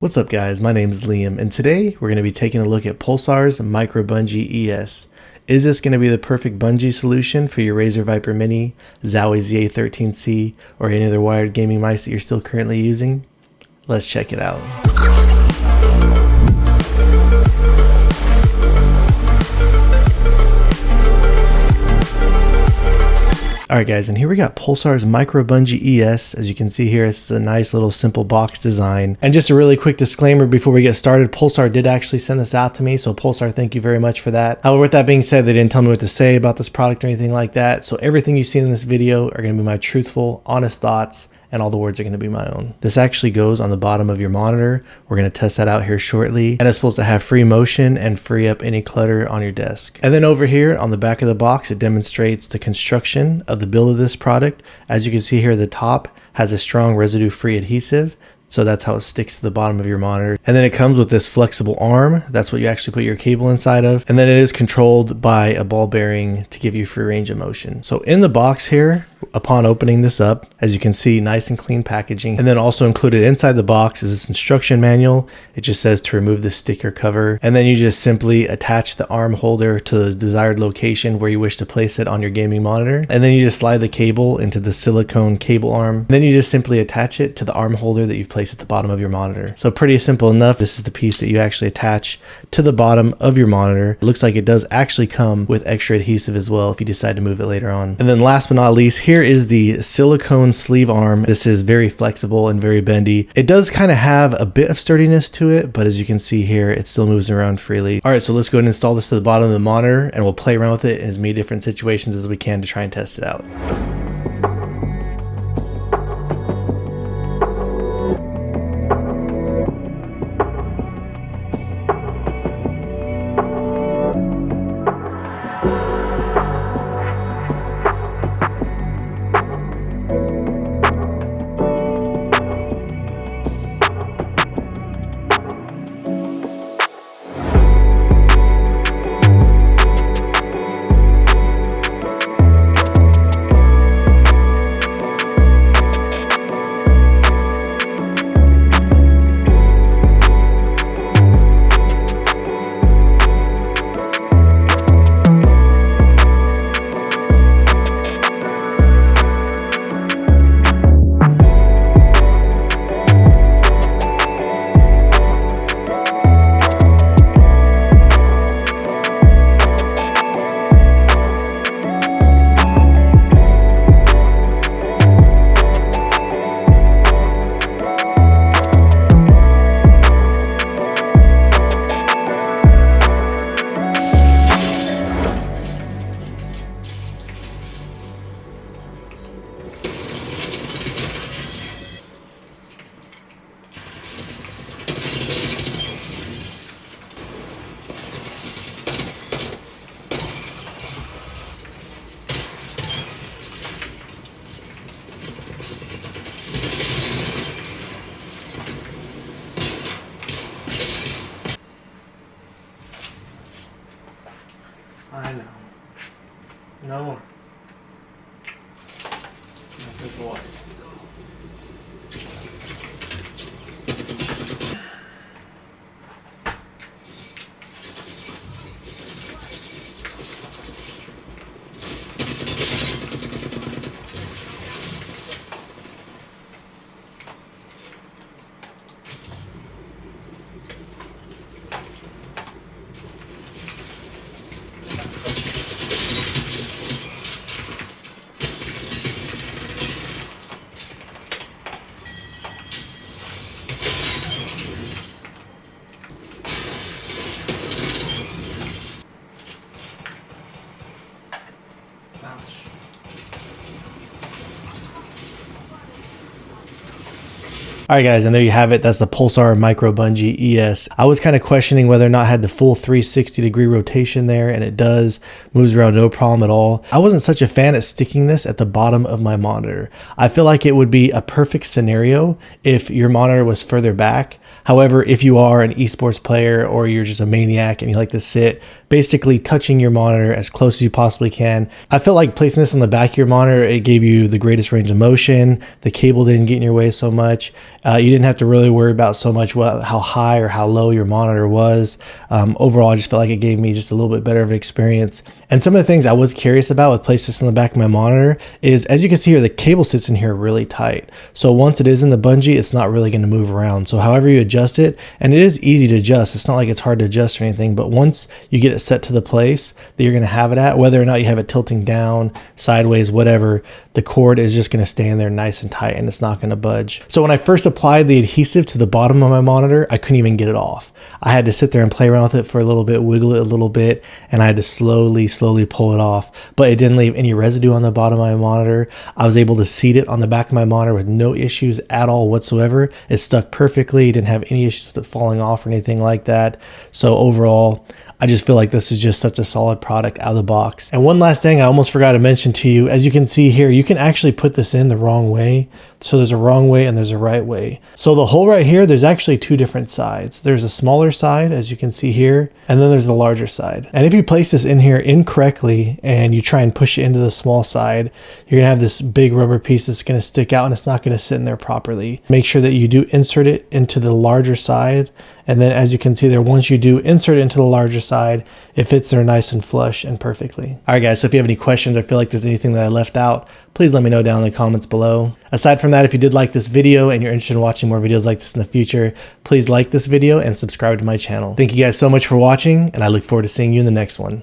What's up guys, my name is Liam and today we're going to be taking a look at Pulsar's Micro Bungee ES. Is this going to be the perfect bungee solution for your Razer Viper Mini, Zowie ZA13C, or any other wired gaming mice that you're still currently using? Let's check it out. Alright guys, and here we got Pulsar's Micro Bungee ES. As you can see here, it's a nice little simple box design. And just a really quick disclaimer before we get started, Pulsar did actually send this out to me, so Pulsar, thank you very much for that. However, with that being said, they didn't tell me what to say about this product or anything like that, so everything you see in this video are going to be my truthful, honest thoughts, and all the words are going to be my own. This actually goes on the bottom of your monitor. We're going to test that out here shortly. And it's supposed to have free motion and free up any clutter on your desk. And then over here on the back of the box, it demonstrates the construction of the build of this product. As you can see here, the top has a strong residue-free adhesive. So that's how it sticks to the bottom of your monitor. And then it comes with this flexible arm. That's what you actually put your cable inside of. And then it is controlled by a ball bearing to give you free range of motion. So in the box here, upon opening this up, as you can see, nice and clean packaging. And then also included inside the box is this instruction manual. It just says to remove the sticker cover. And then you just simply attach the arm holder to the desired location where you wish to place it on your gaming monitor. And then you just slide the cable into the silicone cable arm. And then you just simply attach it to the arm holder that you've placed at the bottom of your monitor. So pretty simple enough. This is the piece that you actually attach to the bottom of your monitor. It looks like it does actually come with extra adhesive as well if you decide to move it later on. And then last but not least, here is the silicone sleeve arm. This is very flexible and very bendy. It does kind of have a bit of sturdiness to it, but as you can see here, it still moves around freely. All right, so let's go ahead and install this to the bottom of the monitor and we'll play around with it in as many different situations as we can to try and test it out. I know. No more. Drink the water. Alright guys, and there you have it. That's the Pulsar Micro Bungee ES. I was kind of questioning whether or not it had the full 360-degree rotation there, and it does. Moves around no problem at all. I wasn't such a fan at sticking this at the bottom of my monitor. I feel like it would be a perfect scenario if your monitor was further back. However, if you are an esports player or you're just a maniac and you like to sit basically touching your monitor as close as you possibly can, I felt like placing this on the back of your monitor, it gave you the greatest range of motion. The cable didn't get in your way so much. You didn't have to really worry about so much how high or how low your monitor was. Overall, I just felt like it gave me just a little bit better of an experience. And some of the things I was curious about with placing this on the back of my monitor is, as you can see here, the cable sits in here really tight. So once it is in the bungee, it's not really going to move around. So however you adjust it, and it is easy to adjust, it's not like it's hard to adjust or anything, but once you get it set to the place that you're going to have it at, whether or not you have it tilting down, sideways, whatever, the cord is just going to stay in there nice and tight and it's not going to budge. So when I first applied the adhesive to the bottom of my monitor, I couldn't even get it off. I had to sit there and play around with it for a little bit, wiggle it a little bit, and I had to slowly pull it off. But it didn't leave any residue on the bottom of my monitor. I was able to seat it on the back of my monitor with no issues at all whatsoever. It stuck perfectly, didn't have any issues with it falling off or anything like that. So overall, I just feel like this is just such a solid product out of the box. And one last thing I almost forgot to mention to you, as you can see here, you can actually put this in the wrong way. So there's a wrong way and there's a right way. So the hole right here, there's actually two different sides. There's a smaller side, as you can see here, and then there's the larger side. And if you place this in here incorrectly and you try and push it into the small side, you're gonna have this big rubber piece that's gonna stick out and it's not gonna sit in there properly. Make sure that you do insert it into the larger side. And then as you can see there, once you do insert it into the larger side, it fits there nice and flush and perfectly. All right, guys, so if you have any questions or feel like there's anything that I left out, please let me know down in the comments below. Aside from that, if you did like this video and you're interested in watching more videos like this in the future, please like this video and subscribe to my channel. Thank you guys so much for watching, and I look forward to seeing you in the next one.